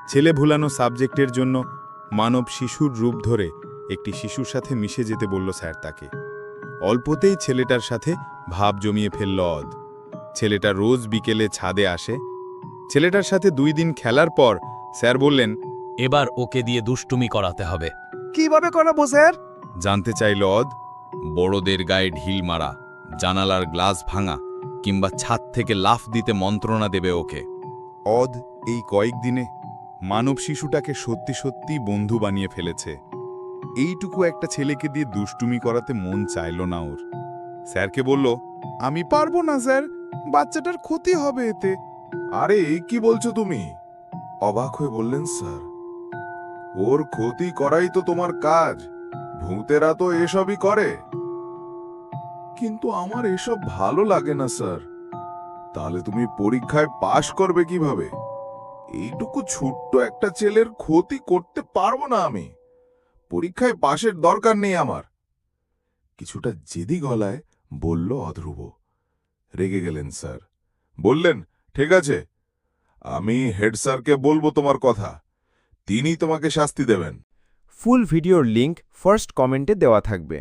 ছেলে ভুলানো সাবজেক্টের জন্য মানব শিশুর রূপ ধরে একটি শিশুর সাথে মিশে যেতে বলল স্যার তাকে। অল্পতেই ছেলেটার সাথে ভাব জমিয়ে ফেলল অদ। ছেলেটা রোজ বিকেলে ছাদে আসে। ছেলেটার সাথে 2 দিন খেলার পর স্যার বললেন, এবার ওকে দিয়ে দুষ্টুমি করাতে হবে। কিভাবে করাবো স্যার? জানতে চাইল অদ। বড়দের গায়ে ঢিল মারা, জানালার গ্লাস ভাঙা কিংবা ছাদ থেকে লাফ দিতে মন্ত্রণা দেবে ওকে। অদ এই কয়েকদিনে মানব শিশুটাকে সত্যি সত্যি বন্ধু বানিয়ে ফেলেছে। এইটুকু একটা ছেলেকে দিয়ে দুষ্টুমি করাতে মন চাইল না ওর। স্যারকে বলল, আমি পারবো না স্যার, বাচ্চাটার ক্ষতি হবে এতে। আরে কি বলছো তুমি? অবাক হয়ে বললেন স্যার। ওর ক্ষতি করাই তো তোমার কাজ, ভূতেরা তো এসবই করে। কিন্তু আমার এসব ভালো লাগে না স্যার। তাহলে তুমি পরীক্ষায় পাশ করবে কিভাবে? এইটুকু ছোট্ট একটা ছেলের ক্ষতি করতে পারবো না আমি। পরীক্ষায় পাশের দরকার নেই আমার। কিছুটা জেদি গলায় বলল অধ্রুব। রেগে গেলেন স্যার। বললেন, ঠিক আছে, আমি হেড স্যারকে বলবো তোমার কথা, তিনি তোমাকে শাস্তি দেবেন। ফুল ভিডিওর লিংক ফার্স্ট কমেন্টে দেওয়া থাকবে।